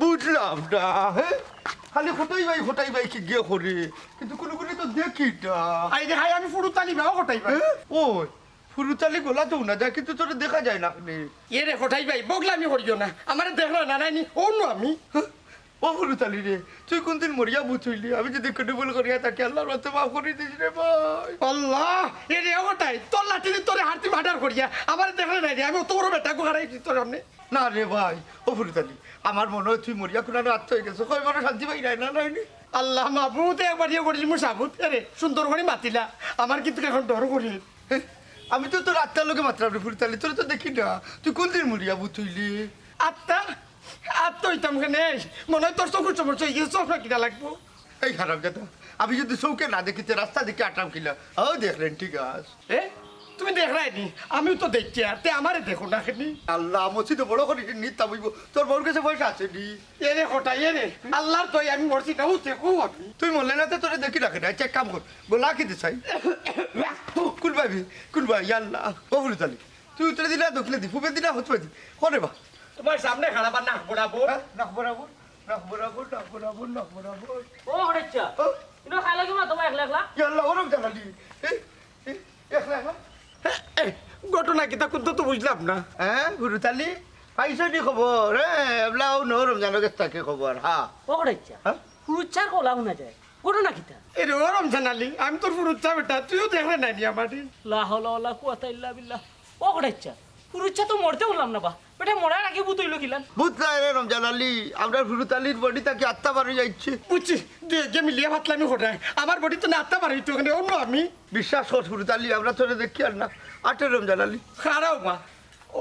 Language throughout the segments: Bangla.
বুঝলাম না হ্যাঁ খালি কোটাই ভাই কি গিয়ে করে কিন্তু কোনো তো দেখি না আমি ফুরুতালি ভাও কোটাই ভাই ও ফুরুতালি গোলা তো না যায় কিন্তু তোর দেখা যায় না এ রে কোটাই ভাই বগলামি করিও না আমার দেখলো না নাইনি ও নো আমি ও ফুরুতালি রে তুই কোনদিন মরিয়া বুঝ হইলি আমি যদি কন্ট্রোল করিয়া তাকে আল্লাহর রাস্তে মাফ করে দিস রে ভাই আল্লাহ এ রে কোটাই তোর লাঠি তোরে হারতি মার্ডার করিয়া আমার দেখলো না রে আমি তো বড় বেটা গো হারাইছি তোর সামনে না রে ভাই ও ফুরুতালি আমার মনে হয় তুই মরিয়া কোন আত্ম হয়ে গেছো কই মনে শান্তি পাই নাই না নাইনি আল্লাহ মাহবুদ একবার ইয়ে করেছি মুসাবুদ রে সুন্দর করে মাতিলা আমার কিন্তু এখন ডর করি আমি তো তোর আত্মার লোকে মাত্রা ফুরুতালি তোর তো দেখি না তুই কোনদিন মরিয়া বুঝ হইলি আত্মা আত্মা হইতাম কেনে মনে হয় তোর চকুর চমচ হয়ে গেছে চশমা কিনা লাগবো এই খারাপ কথা আমি যদি চৌকে না দেখিতে রাস্তা দেখে আটাম কিলা ও দেখলেন ঠিক আছে তুমি দেখলাই নি আমিও তো দেখছি আর তে আমারে দেখো না খেনি আল্লাহ মসজিদে বড় করে নিতা বইব তোর বউর কাছে পয়সা আছে নি এরে কোটা এরে আল্লাহর তো আমি মরছি না হতে কো আমি তুই মরলে না তো তোরে দেখি রাখে না চেক কাম কর গোলা খেতে চাই কুল ভাবি আল্লাহ ও ফুরুতালি তুই উতরে দিলা দক্ষিণে দি ফুবে দিলা হতে পারি করে বা তোমার সামনে খারাপ আর নাক বড়াবো ও হড়েচ্ছা ইনো খাইলা কি মা তোমার একলা একলা আল্লাহ ওরম জানালি একলা ঘটনা কিতা কিন্তু তো বুঝলাম না হ্যাঁ ফুরুতালি পাইছো নি খবর এবলাও নরম জানো গেছে খবর হ্যাঁ ও হড়েচ্ছা ফুরুচ্ছার কলা শোনা যায় ঘটনা কিতা এরে ওরম জানালি আমি তোর ফুরুচ্ছা বেটা তুইও দেখলে নাই নি আমার লা হাওলা ওয়ালা কুওয়াতা ইল্লা বিল্লাহ ও হড়েচ্ছা ফুরুচ্ছা তো মরতে বললাম না বা বেটা মরার আগে বুত হইলো কিলান বুঝ না রে রমজান আলী আমরা ফুরুতালির বডি তাকে আত্মা বাড়ি যাচ্ছে বুঝছি যে মিলিয়ে ভাতলামি ঘটায় আমার বডি তো না আত্মা বার হইতো ওখানে অন্য আমি বিশ্বাস কর ফুরুতালি আমরা তোরে দেখি আর না আটে রমজান আলী খারাও মা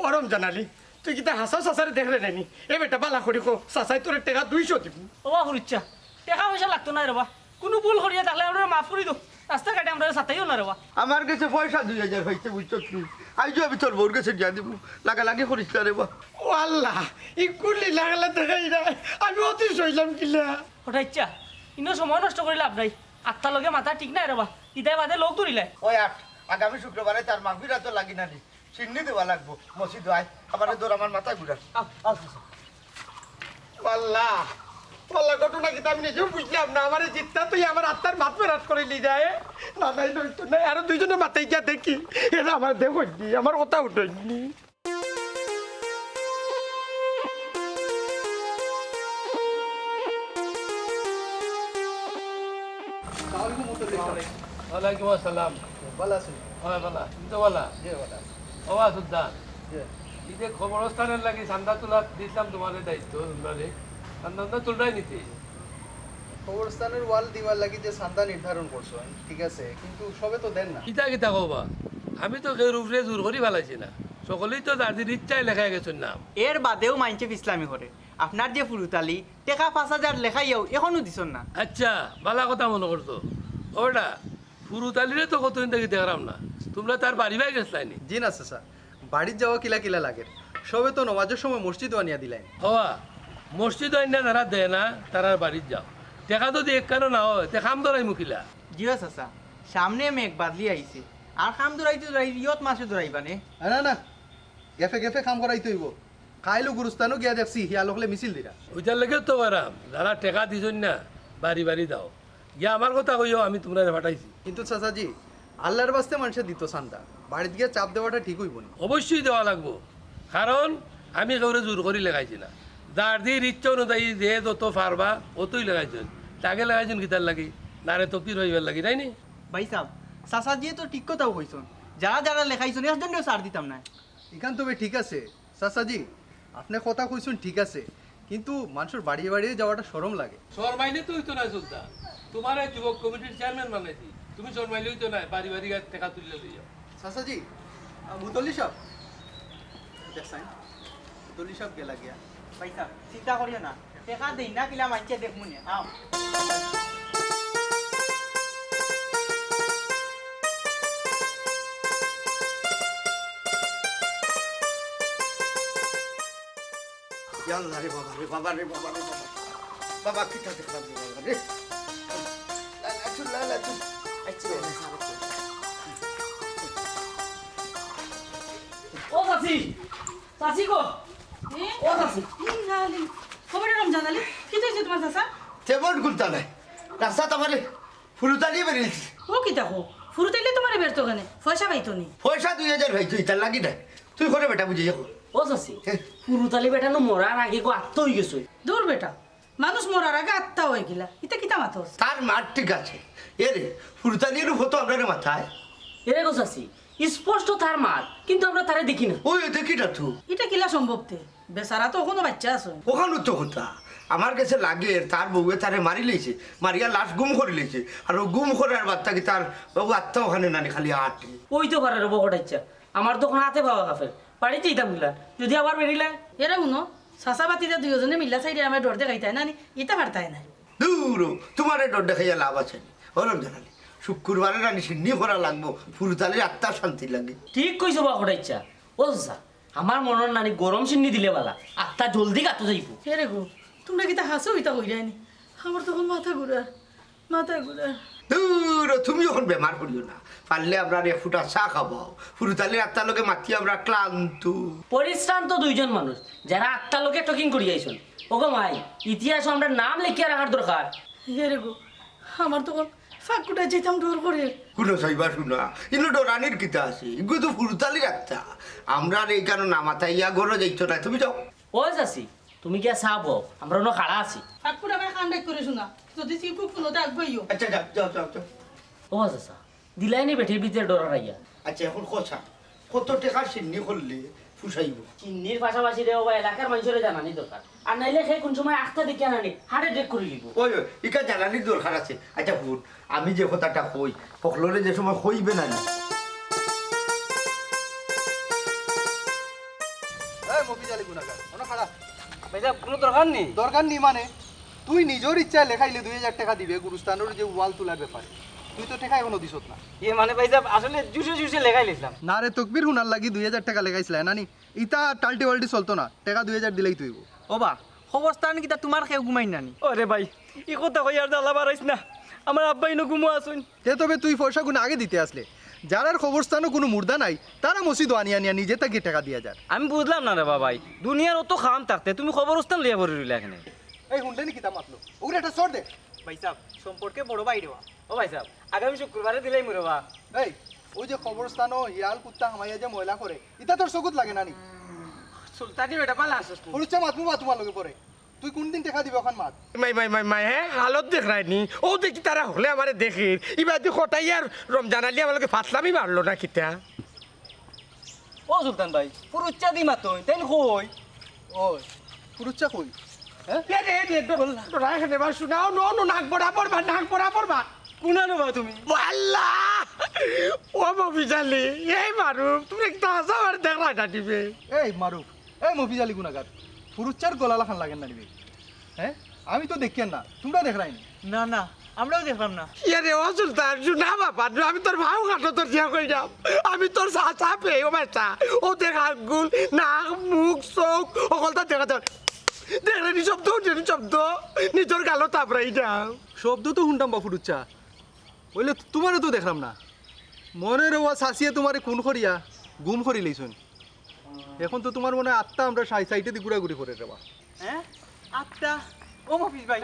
ওরম জানালি তুই কিতা হাসা সাসারে দেখলে নাইনি এ বেটা বালা করি কো সাসাই তোর টাকা 200 দিব ও ফুরুচ্ছা টাকা পয়সা লাগতো না রে বা কোনো ভুল করিয়া থাকলে আমরা মাফ করে দো রাস্তা কাটে আমরা সাথেও না রে বা আমার কাছে পয়সা 2000 হইছে বুঝছ তুই আইজো আমি তোর বউর কাছে দিয়া দিব লাগালাগি করিস না রে বা ও আল্লাহ ই কুলি লাগালা দেখাই না আমি অতি সইলাম কিলা ওটা ইচ্ছা ইনো সময় নষ্ট করে লাভ নাই আটটা লগে মাথা ঠিক নাই রে বা ইদায় বাদে লোক ধরিলে ওই আগামী শুক্রবারে তার মাগবিরা তো লাগি না নি চিন্নি দেওয়া লাগবো মসজিদ আয় আমার দৌড় আমার মাথায় ঘুরা আল্লাহ আল্লাহ ঘটনা কিতা আমি নিজেও বুঝলাম না আমার জিতটা তুই আমার আত্মার মাত মেরাত করে নিয়ে যায় না নাই নইতো নাই আরো দুইজনে মাথায় গিয়া দেখি এটা আমার দেখি আমার কথা উঠেনি ওয়ালাইকুম আসসালাম ভালো আছেন হ্যাঁ ভালো তো ভালো জি ভালো ও সুলতান এই যে খবরস্থানের লাগি চান্দা তোলা দিছিলাম তোমার দায়িত্ব তোমরা চান্দা তুলরাই নিতে খবরস্থানের ওয়াল দিবার লাগি যে চান্দা নির্ধারণ করছো ঠিক আছে কিন্তু সবে তো দেন না কিতা কিতা কবা আমি তো কেউ রূপরে জোর করি ফেলাইছি না সকলেই তো দাদির ইচ্ছায় লেখাই গেছেন নাম এর বাদেও মাইনছে ইসলামী করে আপনার যে ফুরুতালি টেকা 5000 লেখাইয়াও এখনো দিছন না আচ্ছা ভালো কথা মনে করতো ওটা ফুরুতালিরে তো কতদিন থেকে দেখলাম না তোমরা তার বাড়ি বাই গেছলাইনি জি না স্যার বাড়ির যাওয়া কিলা কিলা লাগে সবে তো নমাজের সময় মসজিদ আনিয়া দিলেন হওয়া মসজিদ আইনা যারা দেয় না তারার বাড়ির যাও দেখা তো দেখ কেন না হয় তে খাম ধরাই মুখিলা জিও চাচা সামনে মেঘ বাদলি আইছে আর খাম দৌড়াইতে দৌড়াই ইয়ত মাসে দৌড়াইবানে না না গেফে গেফে কাম করাই তৈব কাইলো গুরুস্থানও গিয়া দেখছি হিয়া লোকলে মিছিল দিরা ওইটার লেগে তো করাম যারা টেকা দিছন না বাড়ি বাড়ি দাও গিয়া আমার কথা কইও আমি তোমরা পাঠাইছি কিন্তু চাচাজি আল্লাহর বাস্তে মানুষের দিত চান্দা বাড়িতে গিয়ে চাপ দেওয়াটা ঠিক হইব না অবশ্যই দেওয়া লাগবো কারণ আমি কাউরে জোর করি লেখাইছি না যার দিয়ে ইচ্ছা অনুযায়ী যে যত পারবা অতই লেখাইছেন তাকে লেখাইছেন গীতার লাগি নারে তো পীর হইবার লাগি তাই নি ভাই সাহেব চাচাজি তো ঠিক কথাও কইছন যারা যারা লেখাইছন এর জন্য ছাড় দিতাম না এখান তবে ঠিক আছে চাচাজি আপনি কথা কইছেন ঠিক আছে কিন্তু মানুষের বাড়িয়ে বাড়িয়ে যাওয়াটা শরম লাগে শর্মাইলে তো হইতো না সুলতান তোমার এই যুবক কমিটির চেয়ারম্যান বানাইছি তুমি শর্মাইলে হইতো না বাড়ি বাড়ি টাকা তুললে লইয়া চাচাজি মুতল্লি সাহেব দেখছেন মুতল্লি সাহেব গেলা গিয়া ভাই সাহেব চিন্তা করিও না টেকা দেই না কিলা মাইছে দেখমুনি আও ইয়াল্লা রে বাবা রে বাবা রে বাবা রে বাবা বাবা কিটা দেখলাম রে বাবা রে লালা চুল ও চাচি চাচি গো ও চাচি খবর রমজান আলী কি হয়েছে তোমার চাচা তেমন গুলতা নাই রাস্তা তোমারে ফুলুতালি বেরিয়েছি ও কি দেখো ফুরু তাইলে তোমার বেরতো কেন পয়সা পাইতো নি পয়সা 2000 ভাই তুই তার লাগি না তুই করে বেটা বুঝে যাবো ও চাচি পুরুতালি বেটানো মরার আগে গো আত্ম হয়ে গেছে দূর বেটা মানুষ মরার আগে আত্মা হয়ে গেলা এটা কিতা মাথস তার মাঠ ঠিক আছে এরে ফুলুতালির হতো আপনার মাথায় এরে গো চাচি স্পষ্ট তার মার কিন্তু আমরা তারে দেখি না ওই দেখি না তুই এটা কিলা সম্ভব তে বেচারা তো ওখানে বাচ্চা আছে ওখানে তো কথা আমার কাছে লাগে তার বউয়ে তারে মারি লইছে মারিয়া লাশ গুম করে লইছে আর ও গুম করার বার্তা কি তার বাবু আত্মা ওখানে নানি খালি আটে ওই তো পারে রে বকটাইছা আমার তো কোনো হাতে পাওয়া কাফের বাড়িতে যেতাম গিলা যদি আবার বেরিলে এরা শুনো চাচা বাতিতে দুজনে মিল্লা চাইলে আমার ডর দেখাইতাই না নি ইটা পারতাই না দূর তোমার ডর দেখাইয়া লাভ আছে ওরম জানালি শুক্রবারে রানি সিন্নি করা লাগবো ফুলতালির আত্মার শান্তি লাগে ঠিক কইছো বকটাইছা ও চাচা আমার মনের নানি গরম চিন্নি দিলে বালা আত্মা জলদি কাটো যাইব হেরে গো তোমরা কিতা হাসো ইটা কইরানি আমার তখন মাথা ঘুরা দূর তুমি এখন বেমার করিও না পারলে আমরা এক ফুটা চা খাবো ফুলতালির আত্মার লোকে মাতি আমরা ক্লান্ত পরিশ্রান্ত দুইজন মানুষ যারা আত্মা লোকে টকিং করি আইসন ওগো মাই ইতিহাস আমরা নাম লিখিয়া রাখার দরকার হেরে গো আমার তখন ফাঁকুটা যেতাম ডর করে শুনো সাইবা শুনা কিন্তু ডরানির কিতা আছে এগুলো তো ফুলতালির আত্মা আমরা আর এই কারণে নামাতাইয়া ঘরে যাইতো না তুমি যাও ও চাচি তুমি কি চাবো আমরা অন্য খাড়া আছি ফাঁকুটা আমার কান্ডাক করে শোনা যদি চিপু ফুলতে আগবাইও আচ্ছা যাও যাও যাও যাও ও চাচা দিলাই নি বেঠির ভিতরে ডরার আইয়া আচ্ছা এখন কথা কত টাকা সিন্নি করলে ফুসাইব চিন্নির পাশাপাশি রে বা এলাকার মানুষের জানানি দরকার আর নাইলে সেই কোন সময় আখটা দেখে আনানি হার্ট অ্যাটাক করে লিব ওই ইকা জানানির দরকার আছে আচ্ছা ফুট আমি যে কথাটা কই পকলরে যে সময় হইবে না এই মফিজ আলী গুনাগার ওনা খাড়া ভাইসাব কোনো দরকার নেই দরকার নেই মানে তুই নিজের ইচ্ছায় লেখাইলে 2000 টাকা দিবে গুরুস্থানের যে ওয়াল তোলার ব্যাপারে তুই তো টাকা এখনো দিছত না ইয়ে মানে ভাইসাব আসলে জুসে লেখাই লিখলাম না রে তকবির হুনার লাগি 2000 টাকা লেখাইছিল নানি ইটা টাল্টি ওয়াল্টি চলতো না টাকা 2000 দিলেই তুইব ও বা খবরস্থান কিতা তোমার খেয়ে ঘুমাই নানি ওরে ভাই ই কথা কই আর জ্বালা বাড়াইস না আমার আব্বাই নো ঘুমো আসুন তে তবে তুই পয়সা গুণ আগে দিতে আসলে যারার খবরস্থানও কোনো মুর্দা নাই তারা মসজিদ আনিয়া নিজে তাকে টাকা দিয়া যার আমি বুঝলাম না রে বাবাই দুনিয়ার অত খাম থাকতে তুমি খবরস্থান লিয়া ভরে রইলা এখানে এই হুন্ডানি কিতা মাতলো ওগুলো একটা সর দে ভাইসাব সম্পর্কে বড় ভাই দেওয়া ও ভাইসাব আগামী শুক্রবারে দিলাই মুরবা এই ওই যে খবরস্থানও ইয়াল কুত্তা হামাইয়া যে ময়লা করে ইটা তোর চকুত লাগে নানি সুলতানি বেটা পালা আসছ পুরুষা মাতমু বা তোমার লগে পরে তুই কোনদিন টাকা দিবে ওখান মাত মাই হ্যাঁ হালত দেখ রাইনি ও দেখি তারা হলে আমারে দেখি এবার তুই কোটাই আর রমজান আলী আমাকে ফাতলামি মারলো না কিতা ও সুলতান ভাই পুরুচ্চা দি মাতো তাই কই ওই পুরুষা কই হ্যাঁ শুনাও নো নাক পড়া পড়বা কোনানো বা তুমি আল্লাহ ও মফিজালি এই মারু তুমি একটা হাসা আমার দেখা না দিবে এই মারুফ এই মফিজ আলী গুনাগার পুরুষার গলালা খান লাগেন না নিবি হ্যাঁ আমি তো দেখেন না তোমরা দেখ রাইনি না না আমরাও দেখলাম না ইয়ে ও সুলতান শুনা বাবা আমি তোর ভাও কাটো তোর জিয়া কই যাও আমি তোর চাচা পেয়ে ও বাচ্চা ও দেখা গুল নাক মুখ চোখ অকলটা দেখা তোর দেখলে শব্দ নিজের গালো তাপরাই যাও শব্দ তো শুনতাম বা পুরুষা বললে তোমারও তো দেখলাম না মনে রেওয়া শাসিয়ে তোমারে কোন করিয়া গুম করি লইছুন এখন তো তোমার মনে হয় আত্মা আমরা সাইটে দিয়ে ঘুরাঘুরি করে রেবা হ্যাঁ আত্তা ও মফিজ ভাই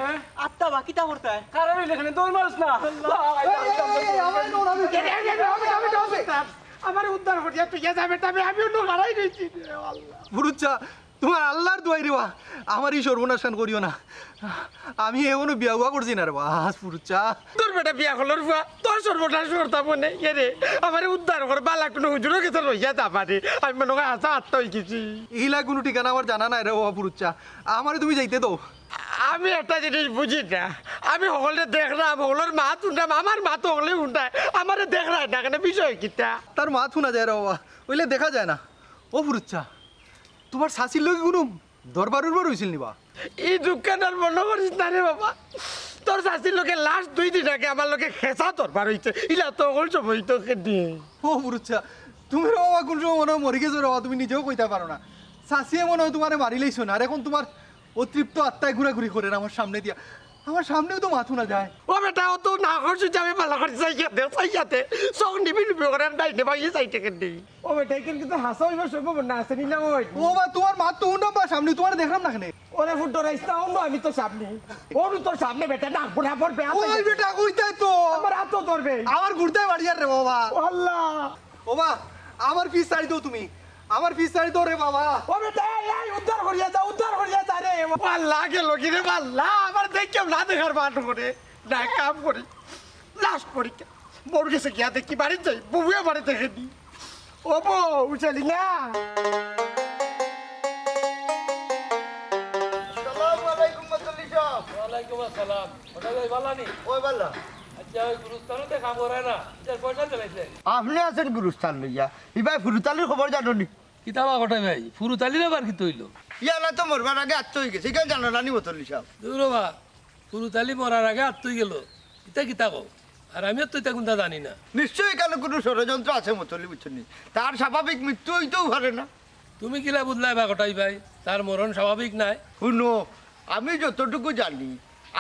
আত্তা বাকিটা করতে হয় কারণ এখানে দৌড় মারছ না আমার উদ্ধার করিয়া তুই যাবে তবে আমি অন্য লড়াই দিয়েছি পুরুষা তোমার আল্লাহর দোয়াই রেবা আমার এই সর্বনাশান করিও না আমি এখনো বিয়া হুয়া করছি না রে বাস পুরুষা তোর বেটা বিয়া হলোর ফুয়া তোর সর্বনাশ করতাম মনে এরে আমার উদ্ধার করে বালা কোনো হুজুরও গেছে রইয়া যাবারে আমি মনে হয় আসা আত্মা হয়ে গেছি এইলা কোনো ঠিকানা আমার জানা নাই রে বাবা পুরুষা আমারে তুমি যাইতে দাও আমি একটা জিনিস বুঝি না আমি সকলে দেখলাম সকলের মাত উঠাম আমার মাত সকলে উঠায় আমার দেখলাই না কেন বিষয় কিটা তার মাত শোনা যায় রে বাবা ওইলে দেখা যায় না ও পুরুষা তোমার শাশির লোক কোনো দরবার উরবার হয়েছিল নিবা এই দুঃখটার মনে করিস না রে বাবা তোর শাশির লোকে লাস্ট 2 দিন আগে আমার লোকে খেসা দরবার হয়েছে ইলা তো ওর সময় তো খেয়ে ও পুরুষা তুমি রে বাবা কোন সময় মনে হয় মরে গেছো রে বাবা তুমি নিজেও কইতে পারো না শাসিয়ে মনে হয় তোমারে মারি লইছো না, আর এখন তোমার অতৃপ্ত আত্মায় ঘোরাঘুরি করে আমার সামনে দিয়া, আমার সামনেও তো মাথু না যায়। ও বেটা ও তো না করছি আমি ভালো করে চাইয়াতে চোখ নিবি নিবি করে ডাইনে ভাইয়ে চাইতে কেন নেই ও বেটা এখানে কিন্তু হাসা হইবার সম্ভব না আছে নি না ওই ও বা তোমার মা তো উন্না সামনে তোমার দেখলাম না কেন? ওরে ফুটো রাইস্তা অন্য আমি তো সামনে ওর তোর সামনে বেটা না বুড়া পড়বে ওই বেটা কইতাই তো আমার হাত তো ধরবে আমার ঘুরতেই বাড়ি আর রে বাবা। আল্লাহ বাবা আমার ফিস ছাড়ি দাও তুমি, আমার ফিস ছাড়ি দাও রে বাবা। ও বেটা এই উদ্ধার করিয়া যা রে আল্লাহ গেল কি রে আল্লাহ আমার দেখে না দেখার বাট করে না কাম করি লাস্ট পরীক্ষা বড় গেছে গিয়া দেখি বাড়ি যাই বউয়া বাড়ি দেখে নি ও বউ চলি না। আসসালামু আলাইকুম মতলি সাহেব। ওয়ালাইকুম আসসালাম ওটা ভাই ভালো নি ওই বাল্লা আচ্ছা ওই গুরুস্থানতে কাম করে না এটার পয়সা চালাইছে আপনি আছেন গুরুস্থান লইয়া ইবাই ফুরুতালির খবর জানো নি? কিতাবা কটাই ভাই ফুরুতালির আবার কি তৈলো ইয়ালা তো মরবার আগে আত্ম হয়ে গেছে, কেন জানো নানি মতলি সাহেব? দূরবা ফুরুতালি মরার আগে আত্মই গেল ইতা কিতা কও আর আমিও তো এটা কোনটা জানি না নিশ্চয়ই এখানে কোনো ষড়যন্ত্র আছে মতলি বুঝছেন, তার স্বাভাবিক মৃত্যু হইতেও পারে না। তুমি কিলা বুঝলাই বা কটাই ভাই তার মরণ স্বাভাবিক নাই শুনো আমি যতটুকু জানি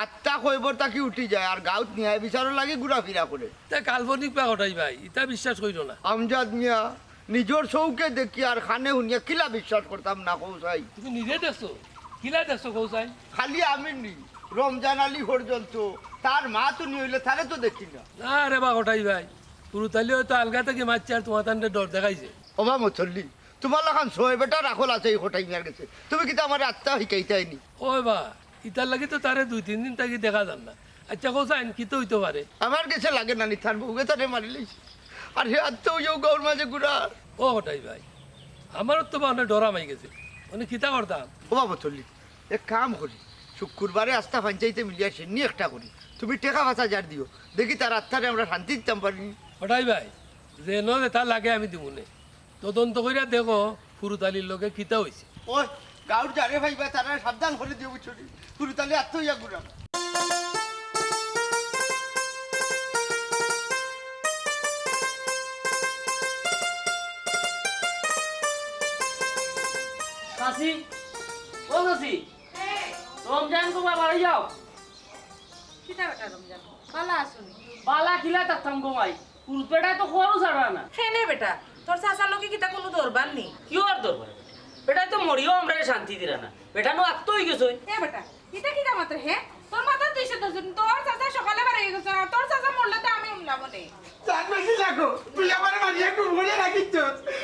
আত্মা কইবর তাকে উঠি যায় আর গাঁত নিয়ে বিচারও লাগে ঘুরাফিরা করে। তা কাল্পনিক বা কটাই ভাই ইটা বিশ্বাস করিল না আমজাদ মিয়া নিজের চৌকে দেখি আর খানে শুনিয়া কিলা বিশ্বাস করতাম না কৌসাই। তুমি নিজে দেখছো কিলা দেখছো কৌসাই খালি আমি নি রমজান আলী পর্যন্ত তার মা তো নিয়ে হইলে তারে তো দেখি না। না রে বা কটাই ভাই ফুরুতালি হয়তো আলগা থেকে মারছে আর তোমার তান্ডে ডর দেখাইছে ওমা মতল্লি তোমার লাখান ছয় বেটা রাখল আছে এই হোটাই মিয়ার গেছে, তুমি কিন্তু আমার আত্মা শিকাইতাইনি। ওই বা ইটার লাগি তো তারে 2-3 দিন তাকে দেখা যান না। আচ্ছা কৌসাইন কি তো হইতে পারে আমার কাছে লাগে না নি তার বউকে তারে মারি লইছে আর হে আত্মা হইয়াও গৌর মাঝে ঘুরার। ও কটাই ভাই আমারও তো মানে ডরা মাই গেছে মানে কিতা করতাম ওমা মতল্লি এক কাম করি শুক্রবারে আস্থা পঞ্চায়েতে মিলিয়া সেনি একটা করি, তুমি টেকা 5,000 দিও, দেখি তার আত্মারে আমরা শান্তি দিতাম পারি। কটাই ভাই যে নয় তার লাগে আমি দিবনে তদন্ত কইরা দেখো ফুরুতালির লগে কিতা হইছে ওই গাঁর যারে ভাইবা তারা সাবধান করে দিও বুঝছি পুরুতালে আত্মা হইয়া ঘুরাম। সাসি ও সাসি রমজান কো বাড়ি যাও কিতা বেটা রমজান ভালো আসুনি বালা খিলা থাকতাম গো মাই পুরুপেটায় তো খোয়ারও ছাড়া না খেনে বেটা তোর চাচার লোকে কিতা কোনো দরবার নেই কি আর দরবার বেটায় তো মরিও আমরা শান্তি দিরা না বেটা নো আত্ম হয়ে গেছে এ বেটা কিতা কিতা মাত্র হে তোর মাথা তুইছে তোর চাচা সকালে বাড়ি গেছে আর তোর চাচা মরলে তো আমি উমলাম নে জান বেশি লাগো তুই আমার মারিয়া খুব বলে রাখিস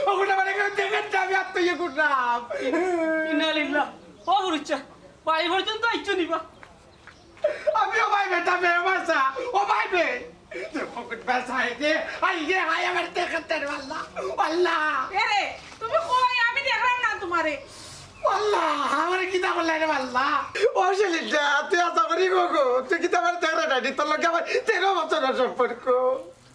ওগুলো মানে দেখেন আমি আত্মীয় করলাম ইনালিল্লাহ ও গুরুচ্চা বাড়ি পর্যন্ত আইছো নিবা আমিও ভাই বেটা বে বাসা ও ভাই বে ফকট বাসা আইতে আইগে হাই আমার দেখতে আল্লাহ আল্লাহ এরে তুমি কই আমি দেখলাম না তোমারে আল্লাহ আমার কি দাম লাগে আল্লাহ ও সেলিটা তুই আশা করি গো তুই কি তোমার দেখরা না তোর লগে আমার 13 বছরের সম্পর্ক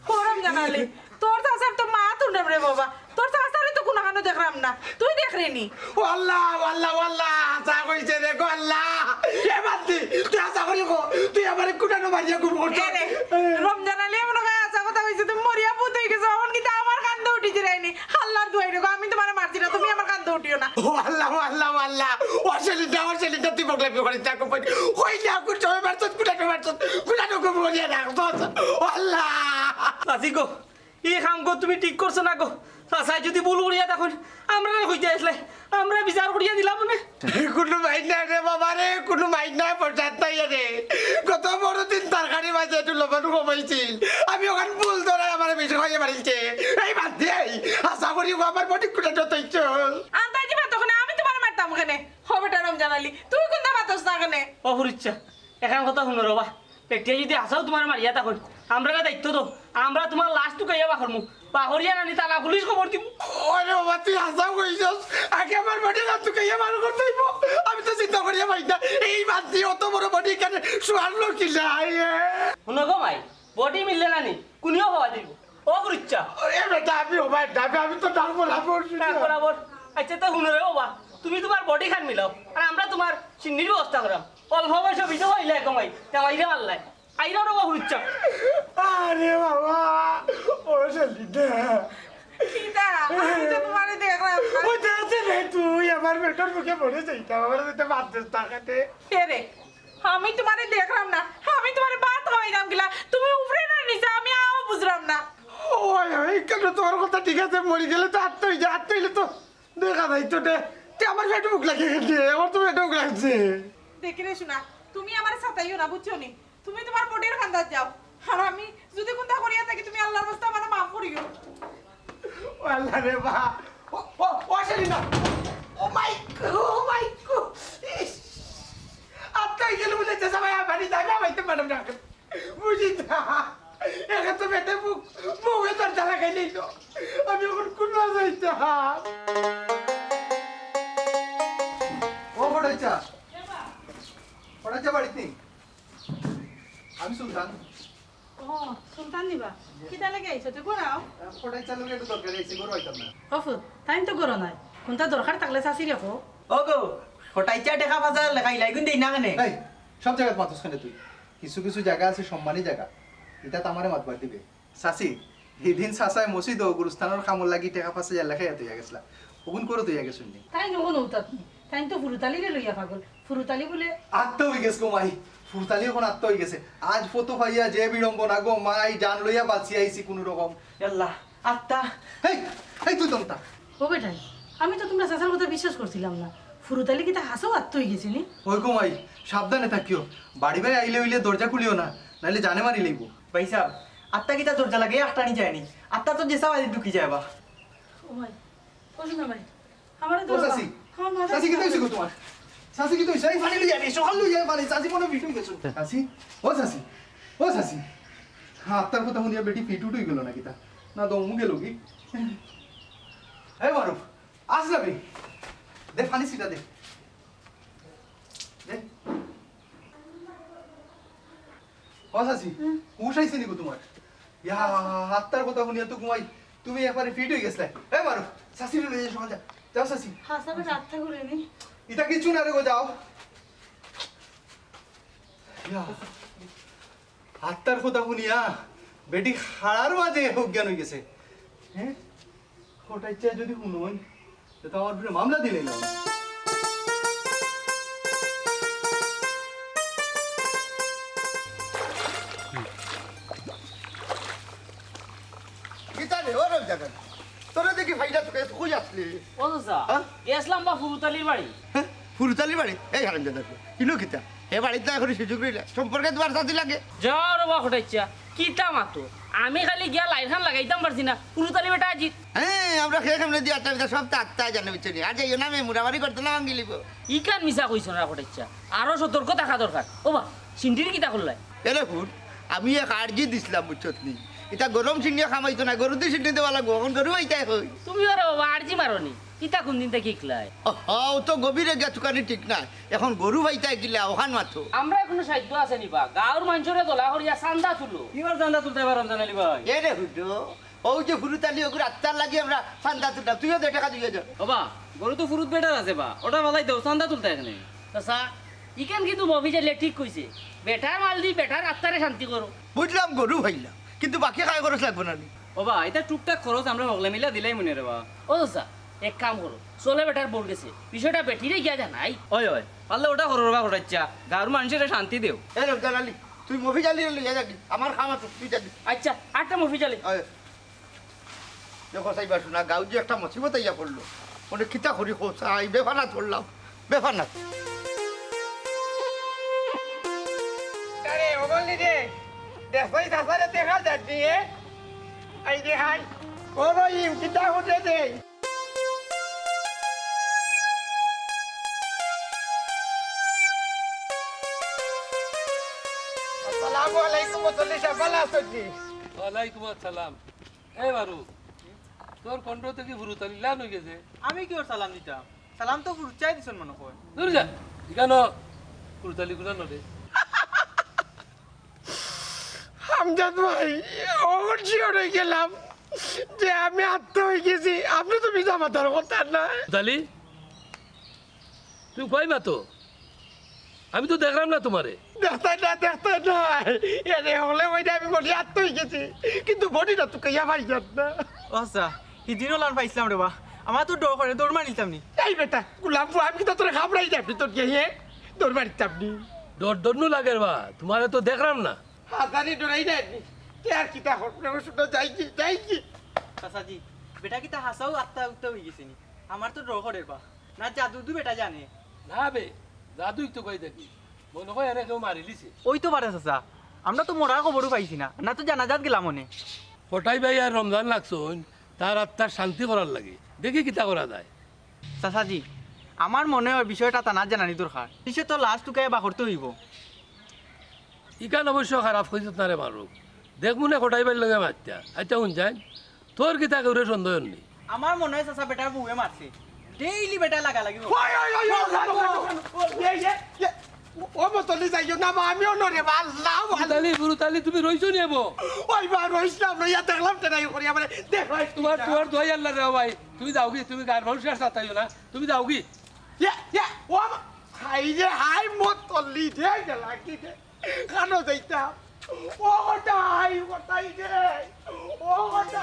ফরম জানালি তোর চাচার তো মা তুলে রে বাবা তোর চাচারে তো কোনো কানো দেখলাম না তুই দেখ রেনি ও আল্লাহ আল্লাহ আল্লাহ আশা কইছে রে গো আল্লাহ এ বাতি তুই আশা করি গো তুই আমার কুটানো মারিয়া গো এরে রমজান আলী মনে হয় আচ্ছা কথা কইছে তুমি মরিয়া পুত হয়ে গেছো এখন কিন্তু আমার কান্দে উঠিছে রাইনি আল্লাহর দুয়াই রে আমি তোমারে মারছি না তুমি আমার কান্দে উঠিও না ও আল্লাহ আল্লাহ আল্লাহ ও সেলিটা তুই বগলে করে তাকো পাই কই না কুট সবাই মারছত কুটানো গো মরিয়া না ও আল্লাহ সাসি গো এই কাম গো তুমি ঠিক করছো না গো চাচাই যদি ভুল করিয়া তখন আমরা হইতে আসলে আমরা বিচার করিয়া দিলাম না কোনো মাইন নাই রে বাবা রে কোনো মাইন নাই পঞ্চায়েত নাই রে কত বড় দিন তরকারি মাঝে একটু লবণ কমাইছিল আমি ওখানে ভুল ধরে আমার বেশি খাইয়ে মারিছে এই বাদ দিয়ে আশা করি আমার বডি কুটানো তৈছ আন্তাজি ভাত ওখানে আমি তোমার মারতাম ওখানে হবেটা রমজান আলী তুই কোনটা মাতস না ওখানে অপরিচ্ছা এখন কথা শুনো রবা পেটিয়া যদি আসাও তোমার মারিয়া তখন আমরা দায়িত্ব তো আমরা তোমার লাশ টুকাইয়া বাখরমু পাহরিয়া নানি তালা পুলিশ খবর দিব ওরে বাবা তুই আশা করিস আগে আমার বডি না তুই আমার করতে আমি তো চিন্তা করিয়া পাই না এই বাদ দিয়ে অত বড় বডি কেন শোয়ারলো কি নাই শুনো গো ভাই বডি মিললে নানি কোনিও হওয়া দিব অপরিচ্ছা এ বেটা আমি ওবাই ডাবে আমি তো ডাল বলা পড়ছি বরাবর আচ্ছা তো শুনো রে বাবা তুমি তোমার বডি খান মিলাও আর আমরা তোমার চিন্নির ব্যবস্থা করাম অল্প বয়স বিধ হইলে কমাই তেমাইরে মারলাই আইরা রবা হুচ্ছা আরে বাবা ও সেলিটা কিতা আমি তো তোমারে দেখলাম ও দেখতে রে তুই আমার পেটের মুখে পড়ে যাইতাম আমার যেতে বাদ থাকাতে রে আমি তোমারে দেখলাম না আমি তোমারে ভাত খাওয়াইলাম গিলা তুমি উপরে না নিচে আমি আও বুঝলাম না ওই ওই কেন তোমার কথা ঠিক আছে মরে গেলে তো আত্ম হইলে তো দেখা যাইতো রে আমার পেটে মুখ লাগে গেছে আমার তো পেটে মুখ লাগছে দেখি রে শোনা তুমি আমার সাথেইও না বুঝছো নি তুমি তোমার বডির খান্দাত যাও আর আমি যদি কোনটা করিয়া থাকি তুমি আল্লাহর রাস্তা মানে মাফ করিও ও আল্লাহ রে বা ও সেলিনা ও মাই গড আত্মাই গেল বলে যে সবাই বাড়ি যাবে আমাইতে ম্যাডাম না বুঝি না একা তো পেটে মুখ মুখে দরজা লাগাই নিল আমি এখন কোন যাইতে ও ফটাইচা ফটাইচা বাড়িতে নেই আমি সুলতান ও সুলতান নিবা কিতা লাগে আইছো তুই করাও ফটাইচা লোক একটু দরকার আছে গরু আইতাম না অফুত তাই তো করো নাই কোনটা দরকার থাকলে চাষি রাখো ও গো ফটাইচা টাকা বাজার লেখাই লাগুন দেই না কেনে এই সব জায়গায় মাতুস খানে তুই কিছু কিছু জায়গা আছে সম্মানী জায়গা এটা তো আমারে মাতবার দিবে সাসি এদিন সাসায় মসজিদ ও গুরুস্থানের কামর লাগি টাকা 5000 লেখাই তুই গেছলা ওগুন করে তুই গেছ শুননি তাই নগো নৌতাত তাই তো ফুরুতালি রে লইয়া পাগল ফুরুতালি বলে আত্মা হয়ে গেছে গো মাই ফুরতালি এখন আত্মা হয়ে গেছে আজ ফটো পাইয়া যে বিড়ম্বনা গো মাই জান লইয়া বাঁচি আইছি কোন রকম আল্লাহ আত্তা এই এই তুই দমতা ও বেটাই আমি তো তোমরা চাচার কথা বিশ্বাস করছিলাম না ফুরুতালি কিতা হাসও আত্ম হয়ে গেছিলি ওই গো মাই সাবধানে থাকিও বাড়ি বাড়ি আইলে হইলে দরজা খুলিও না নাইলে জানে মারি লইব ভাই সাহেব আত্তা কিটা দরজা লাগে আটটানি যায়নি আত্তা তো যে সবাই ঢুকি যায় বা ও ভাই ও শোনা ভাই আমারে তো ও সাসি সাসি কি কইছিস গো তোমার সাসি কি কইছিস এই পানি লইয়া নি সকাল লইয়া পানি সাসি মনে ভিটুই গেছ সাসি ও সাসি হ্যাঁ আত্মার কথা শুনিয়া বেটি ফিট উঠুই গেল নাকি তা না দমু গেল কি এই মারুফ আস যাবি দে পানি সিটা দে দে ও সাসি উঠাইছে নি গো তোমার ইয়া আত্মার কথা শুনিয়া তো ঘুমাই তুমি একবারে ফিট হয়ে গেছলে এই মারুফ সাসি লইয়া সকাল যা যাও সাসি হাসা বেটা আত্মা করে নি ইটা কিছু না রে গো যাও আত্মার কথা শুনিয়া বেটি হাড়ার মাঝে অজ্ঞান হয়ে গেছে হ্যাঁ ওটা ইচ্ছা যদি শুনুন তো আমার উপরে মামলা দিলে না কিতা রে ওর জায়গা তোরা দেখি ভাইরা তোকে কই আসলি ও চাচা গেছিলাম বা ফুরুতালির বাড়ি ফুরুতালি বাড়ি এই হারাম জায়গা কিলো কিতা এ বাড়িতে এখন সুযোগ রইলে সম্পর্কে তোমার সাথে লাগে যাও রে বা ফটাইচা কিতা মাতো আমি খালি গিয়া লাইন খান লাগাইতাম পারছি না ফুরুতালি বেটা আজি হ্যাঁ আমরা খেয়ে খামলে দিয়ে আটটা সব তো আটটা জানে বিচনি আর যাইও না মুরামারি করতে না ভাঙ্গি লিব ইকান মিছা কইছ না ফটাইচা আরো সতর্ক থাকা দরকার ও বা সিন্ডির কিতা করলাই এরে ফুট আমি এক আর্জি দিছিলাম বুঝছত নি এটা গরম সিন্ডিয়া খামাইতো না গরু দিয়ে সিন্ডি দেওয়া লাগবো এখন গরু আইতাই হই তুমি আরে বাবা আরজি মারনি কিতা কোন দিন থেকে ইকলাই ও তো গভীরে গেছুকানি ঠিক না এখন গরু ভাইতাই গিলা ওখান মাথো আমরা এখনো সাধ্য আছে নিবা গাঁর মানুষরে দলা করিয়া চান্দা তুলো কিবার চান্দা তুলতে পারেন জানালি ভাই এরে হুডো ও যে ফুরুতালি ওগুলো আত্মার লাগি আমরা চান্দা তুলতাম তুইও 2 টাকা দিয়ে যা বাবা গরু তো ফুরুত বেটার আছে বা ওটা বলাই দাও চান্দা তুলতে এখানে চাচা ইকান কিন্তু মফি যে লেটিক কইছে বেটার মাল দি বেটার আত্মারে শান্তি করো বুঝলাম গরু ভাইলা কিন্তু বাকি খাই খরচ লাগবে না নি বাবা এটা টুকটাক খরচ আমরা হগলে মিলা দিলাই মনে রে বা ও চাচা এক কাম করো চলে বেটার বোর্ড গেছে বিষয়টা বেটিরে গিয়া জানাই ওই ওই পারলে ওটা করো বা ঘটাচ্ছা গাঁর মানুষের শান্তি দেও এ রমজান আলী তুই মফি জালি লইয়া যাবি আমার খামা তুই যাবি আচ্ছা আটটা মফি চালে দেখো সাইবা শোনা গাঁও যে একটা মুসিবত ইয়া পড়লো মনে কিতা করি খোঁচাই বেফানাত পড়লাম বেফানাত আরে ওগলি রে দেখই সাসারে দেখা যাচ্ছে এই যে হাই ও রহিম কিতা হতে দে আসসালামু আলাইকুম মুসল্লি সাহেব ভালো আছেন জি ওয়ালাইকুম আসসালাম এই বারু তোর কণ্ঠ থেকে ফুরুতালি লান হয়ে গেছে আমি কি ওর সালাম দিতাম সালাম তো ফুরুচাই দিছন মনে কয় দূর যা এখানো ফুরুতালি গুলা নদে আমজাদ ভাই ওর শিওরে গেলাম যে আমি আত্মা হয়ে গেছি আপনি তো বিজা মাতার কথা না ফুরুতালি তুই কই মা তো আমি তো দেখলাম না তোমারে দেখতে না এনে হলে ওই আমি বলি আত্মা হয়ে গেছি কিন্তু বডিটা তো কেয়া ভাই যাত না ও আচ্ছা হিদিনও লান পাইছিলাম রে বা আমার তো ডর করে দৌড় মারিতাম নি এই বেটা গোলাম আমি তো তোরে খাবড়াই যাবি তোর গিয়ে দৌড় মারিতাম নি ডর লাগে বা তোমারে তো দেখলাম না হাজারি ডরাই যায়নি কে আর কিতা হটনা শুনে যাই কি চাচাজি বেটা কি তা হাসাও আত্মা উত্তা হয়ে গেছে নি আমার তো ডর করে বা না জাদু দু বেটা জানে না বে জাদুই তো কই দেখি মনে হয় এনে কেউ মারি লিছে ওই তো পারে চাচা আমরা তো মরার খবরও পাইছি না না তো জানাজাত গেলাম মনে কোটাই ভাই আর রমজান লাগছুন তার আত্মার শান্তি করার লাগে দেখি কিতা করা যায় চাচাজি আমার মনে হয় বিষয়টা তা না জানানি দরকার সে তো লাস্ট টুকায় বা করতে হইব ইকান অবশ্য খারাপ হয়েছে তারে মারুক দেখ মনে কোটাই ভাই লগে মারতা আচ্ছা শুন যাই তোর কিতা করে সন্দেহ নেই আমার মনে হয় চাচা বেটার বউয়ে মারছে ডেইলি বেটা লাগা লাগি ও মতলি যাইও না আমিও নরে আল্লাহ বুরুতালি তুমি রইছো নি এবো ওই বা রইছিলাম না ইয়া দেখলাম তেনাই করি আমারে দেখ তোমার দোয়াই আল্লাহ রে ভাই তুমি যাও কি তুমি গার মানুষ আর সাতাইও না তুমি যাও কি ইয়া ও হাই যে হাই মতলি দে লাগি দে কানো যাইতা ও কথা হাই কথাই দে ও কথা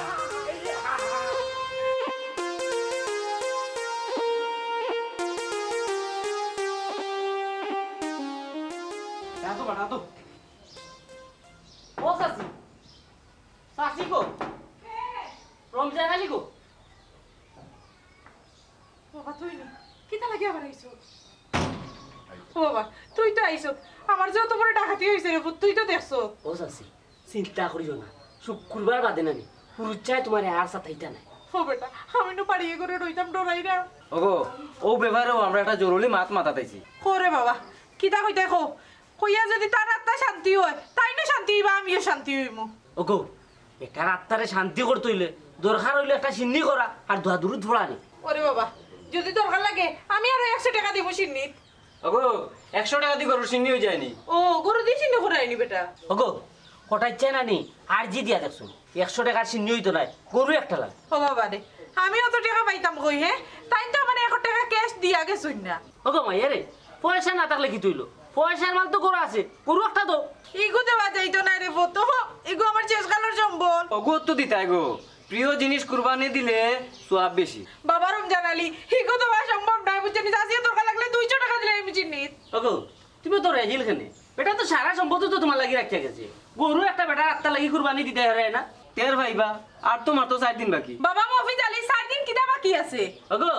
রাতো বানা তো ও সাসি সাসি গো রমজান আলী গো বাবা তুই নি কিতা লাগে আবার আইছো ও বাবা তুই তো আইছো আমার যত বড় ডাকাতি হইছে রে তুই তো দেখছো ও সাসি চিন্তা করিও না শুক্রবার বাদে নানি পুরুচ্ছায় তোমার আর সাথেইটা নাই ও বেটা আমি তো পারিয়ে করে রইতাম ডরাই না ওগো ও ব্যাপারেও আমরা একটা জরুরি মাথা তাইছি ওরে বাবা কিতা কই দেখো কইয়া যদি তার আত্মা শান্তি হয় তাই না শান্তি হইবা আমিও শান্তি হইমু ওগো একটা আত্মারে শান্তি করতে হইলে দরকার হইলে একটা সিন্নি করা আর দূর ধরা নি ওরে বাবা যদি দরকার লাগে আমি আরো 100 টাকা দিব সিন্নি ওগো 100 টাকা দিয়ে গরু সিন্নি হয়ে যায়নি ও গরু দিয়ে সিন্নি করাইনি বেটা ওগো কটাইছে না নি আর জি দিয়া দেখছো 100 টাকার সিন্নি হইতো নাই গরু একটা লাগে ও বাবা রে আমি অত টাকা পাইতাম কই হে তাই তো আমার 1 টাকা ক্যাশ দিয়া গেছুন না ওগো মাইয়া রে পয়সা না থাকলে কি তুইলো পয়সার মাল তো গরু আছে গরু একটা তো ইগো দেওয়া যাইতো না রে বতো ইগো আমার শেষকালের সম্বল ওগো তো দিতাই গো প্রিয় জিনিস কুরবানি দিলে সোয়াব বেশি বাবা রমজান আলী ইগো দেওয়া সম্ভব নয় বুঝছেন আসিয়া দরকার লাগলে 200 টাকা দিলে আমি চিনি ওগো তুমি তো রেজিল খেনে বেটা তো সারা সম্পত্তি তো তোমার লাগি রাখিয়া গেছে গরু একটা বেটা আত্মা লাগি কুরবানি দিতে হারে না তের ভাইবা আর তো মাত্র 4 দিন বাকি বাবা মফিজ আলী 7 দিন কিটা বাকি আছে ওগো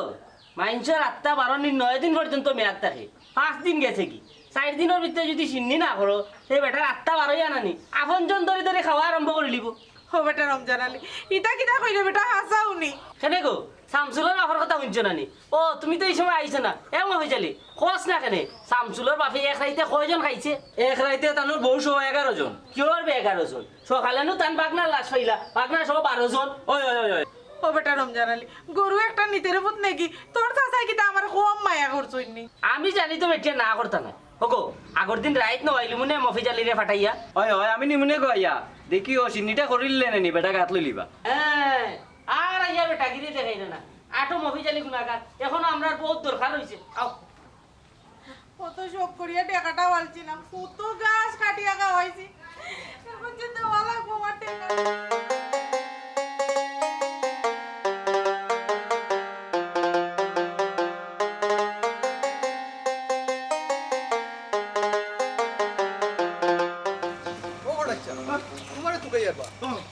মাইনসের আত্মা 12 দিন 9 দিন পর্যন্ত মেয়াদ থাকে 5 দিন গেছে কি 4 দিনের ভিতরে যদি সিন্নি না করো সেই বেটার আত্মা 12 আনানি আপনজন ধরে ধরে খাওয়া আরম্ভ করে লিব ও বেটা রমজান আলী ইটা কিটা কইলে বেটা হাসাউনি কেনে গো শামসুলের বাপের কথা শুনছো নানি ও তুমি তো এই সময় আইছো না এমন হয়ে যালি খোঁজ না কেনে শামসুলের বাপে এক রাইতে কয়জন খাইছে এক রাইতে তানোর বউ সহ 11 জন কিওর বে 11 জন সকালেনো তান বাগনা লাশ হইলা বাগনা সহ 12 জন ওই ওই ওই ওই ও বেটা রমজান আলী গরু একটা নিতের পুত নাকি তোর চাচাই কিটা আমার কম মায়া করছইনি আমি জানি তো বেটিয়া না করতা না ওগো আগর দিন রাইত নইলি মনে মফিজ আলী রে ফাটাইয়া ওই ওই আমি নিমুনে গইয়া দেখি ও সিন্নিটা করিলে নি বেটা গাত লইলিবা হ্যাঁ আর আইয়া বেটা গিরি দেখাই না আটো মফিজ আলী গুনাগার এখনো আমরা বহুত দরকার হইছে আও কত শোক করিয়া টাকাটা ওয়ালছিলাম কত গাছ কাটিয়া খাওয়াইছি এখন যে দেওয়া লাগবো আমার টাকা তোমারে তো গাইয়ার বা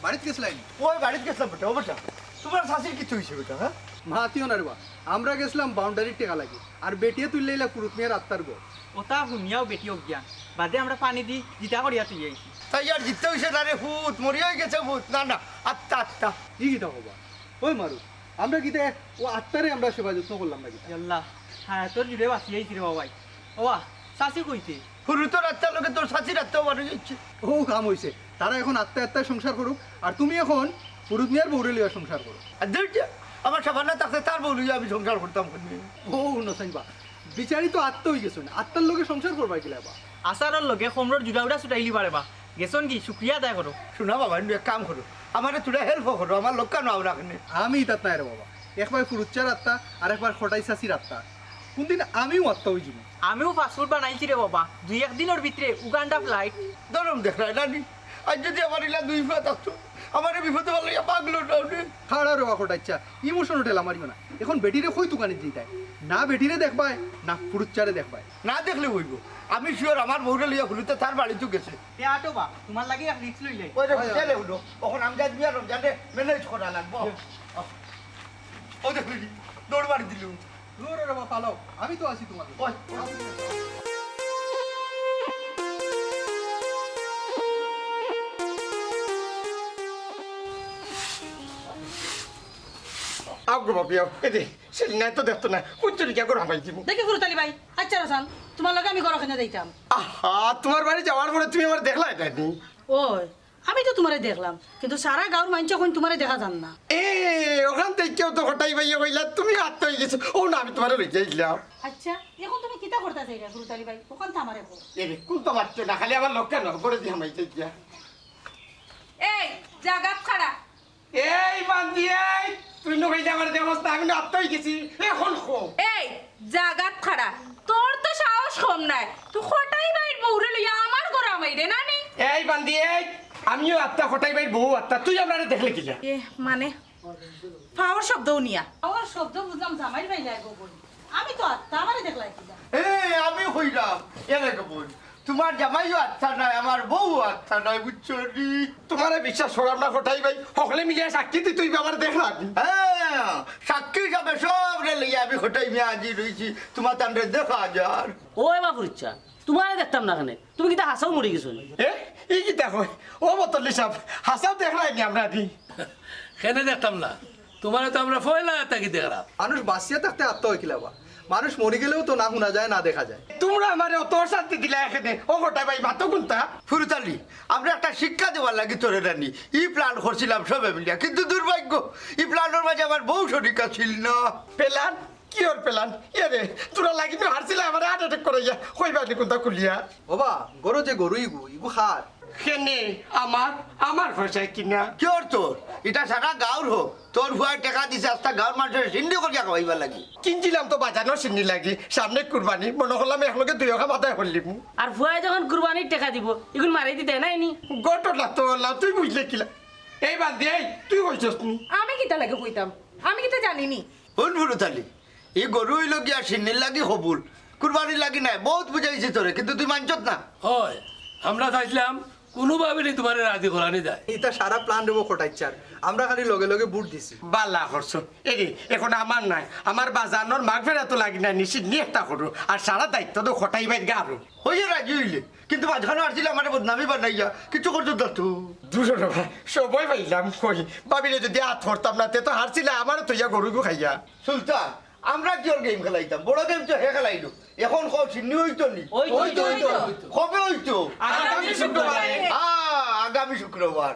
বাড়িতে গেছলাই ওই বাড়িতে গেছিলাম বেটা ও বেটা তোমার শাশির কিছু হয়েছে বেটা হ্যাঁ মাতিও না রে বা আমরা গেছিলাম বাউন্ডারির টেকা লাগে আর বেটিয়ে তুললে এলা কুরুত মিয়ার আত্মার গো ওটা শুনিয়াও বেটি অজ্ঞান বাদে আমরা পানি দি জিতা করিয়া তুই আইছি তাই আর জিততে হয়েছে না রে ভূত মরিয়াই গেছে ভূত না না আত্মা আত্মা কি গীতা হবা ওই মারু আমরা গীতে ও আত্মারে আমরা সেবা যত্ন করলাম না গীতা আল্লাহ হ্যাঁ তোর জুড়ে বাঁচি আইছি রে বাবাই ওয়া চাষি কইতে হুরুতর আত্মার লোকে তোর শাশির আত্মাও মানুষ যাচ্ছে ও কাম হইছে তারা এখন আত্মায় সংসার করুক আর তুমি এখন কুরুত মিয়ার বউরে লিয়া সংসার করো আর দেখছে আমার সাবান্না থাকতে তার বলি আমি সংসার করতাম ও নসাই বা বিচারি তো আত্মা হয়ে গেছো আত্মার লোকে সংসার করবা গিলা বা আসারর লগে সমরর জুড়া উড়া ছুটাইলি পারে বা গেছন কি শুক্রিয়া আদায় করো শোনা বাবা এক কাম করো আমার তোরা হেল্প করো আমার লোক কেন আও রাখনে আমি তাত নাই রে বাবা একবার ফুরুচ্চার আত্মা আর একবার খটাই চাষির আত্মা কোনদিন আমিও আত্মা হয়ে যাবো আমিও ফাস্টফুড বানাইছি রে বাবা 2-1 দিনের ভিতরে উগান্ডা ফ্লাইট দরম দেখায় না নি আজ যদি আমার ইলা 2 ফুয়া থাকতো আমার বিপদে ভালো পাগলো খাড়া রে কোটাইচ্ছা ইমোশন ঠেলা মারিও না এখন বেটিরে কই দোকানে দিতাই না বেটিরে দেখবাই না ফুরুচ্চারে দেখবাই না দেখলে হইব আমি শিওর আমার বউরে লিয়া হলুতে তার বাড়িতে গেছে তে আটো বা তোমার লাগি এক রিক্স লইলাই ওই রে চলে হলো তখন আমি যাই বিয়া রমজানে ম্যানেজ করা লাগবো ও দেখলি দৌড় মারি দিলু রে বাবা পালাও আমি তো আছি তোমাকে আগ্রহ বাপিয়া এদে সেদিন নাই তো দেখতো না কুচুরি কে করে হামাই দিব দেখি ফুরুতালি ভাই আচ্ছা রাসান তোমার লগে আমি ঘর ওখানে যাইতাম আহা তোমার বাড়ি যাওয়ার পরে তুমি আমার দেখলা এটা নি ওই আমি তো তোমারে দেখলাম কিন্তু সারা গাঁর মানুষ এখন তোমারে দেখা যান না এ ওখান থেকে কেউ তো হঠাই ভাইয়া কইলা তুমি হাত হয়ে গেছো ও না আমি তোমার লই যাইলাম আচ্ছা এখন তুমি কিতা করতে চাইরা ফুরুতালি ভাই ওখান থামারে কো এ কোন তো মারছো না খালি আমার লোক কেন করে দিয়ে হামাই যাইয়া এই জাগাত খাড়া এই বান্দি এই তুই নই আমার দেবস্তা আমি না আত্মই গেছি এখন খো এই জাগাত খাড়া তোর তো সাহস কম নাই তুই খটাই বাইর বউরে লইয়া আমার ঘর আমাইরে নানি এই বান্দি এই আমিও আত্মা হঠাই ভাই বউ আত্মা তুই আপনারা দেখলে কি যা এ মানে পাওয়ার শব্দও নিয়া আমার শব্দ বুঝলাম জামাই ভাই লাগবো বলি আমি তো আত্মা আমারে দেখলাই কিনা আমি হইলাম এলাকা বল তোমার জামাইও আচ্ছা নয় আমার বউ আচ্ছা নয় বুঝছো নি তোমার বিশ্বাস করাম না হঠাই ভাই সকলে মিলিয়ে সাক্ষী দি তুই আমার দেখলা হ্যাঁ সাক্ষী হিসাবে সব রে লইয়া আমি খোটাই মিয়া আজি রয়েছি তোমার তান্ডে দেখা যার ও এবার ফুরুচ্ছা তোমার দেখতাম না কেন তুমি কিতা হাসাও মরে গেছো এ এই কি দেখো ও বতলি সাহেব হাসাও দেখলাই নি আমরা দি কেনে দেখতাম না তোমার তো আমরা ফয়লা তাকি দেখলাম মানুষ বাঁচিয়ে থাকতে আত্মহত্যা কিলাবা মানুষ মরে গেলেও তো না শোনা যায় না দেখা যায় তোমরা আমারে অত শান্তি দিলা এখানে ও হঠাই ভাই মাতো কোনটা ফুরুতালি আমরা একটা শিক্ষা দেওয়ার লাগি তোরে রানি ই প্ল্যান করছিলাম সবে মিলিয়া কিন্তু দুর্ভাগ্য ই প্ল্যানের মাঝে আমার বউ শরিকা ছিল না পেলান কি ওর পেলান এ রে তোরা লাগি তো হারছিলা আমার হার্ট অ্যাটাক করাইয়া কইবানি কোনটা খুলিয়া বাবা গরো যে গরু ইগু খার কেনে আমার পয়সায় কিনা কি ওর তোর এটা সারা গাঁর হোক তোর ভুয়ার টাকা দিছে আস্তা গাঁর মানুষের সিন্ধি করিয়া খাওয়াইবার লাগি কিনছিলাম তো বাজানো চিনি লাগি সামনে কুরবানি মনে করলাম একলগে দুই ওখা মাথায় করলিম আর ভুয়াই যখন কুরবানির টাকা দিব এগুলো মারি দিতে নাই নি গটলা তো তুই বুঝলে কিলা এই বান্ধি এই তুই কইছস নি আমি কিতা লাগে কইতাম আমি কিতা জানিনি কোন ফুরুতালি এই গরু হইল গিয়া সিন্নির লাগি হবুল কুরবানির লাগি নাই বহুত বুঝাইছি তোরে কিন্তু তুই মানছত না হয় আমরা চাইছিলাম কোনোভাবে তোমার রাজি করানি যায় এটা সারা প্ল্যান দেবো কোটাইচ্ছার আমরা খালি লগে লগে বুট দিছি বালা করছো এরে এখন আমার নাই আমার বাজানোর মাগ ফেরা তো লাগি না নিশ্চিত নিয়ে একটা করো আর সারা দায়িত্ব তো খটাই বাইর গা আরো হইয়া রাজি হইলে কিন্তু মাঝখানে আসছিল আমার বদনামি বানাইয়া কিছু করছো না তো দুশো টাকা সবাই পাইলাম কই ভাবিলে যদি হাত ধরতাম না তে তো হারছিলে আমারও তো ইয়া গরুগু খাইয়া সুলতান আমরা কি ওর গেম খেলাইতাম বড় গেম তো হে খেলাইলো এখন সিন্নি হইতো নি হইতো। কবে হইতো আগামী শুক্রবারে আগামী শুক্রবার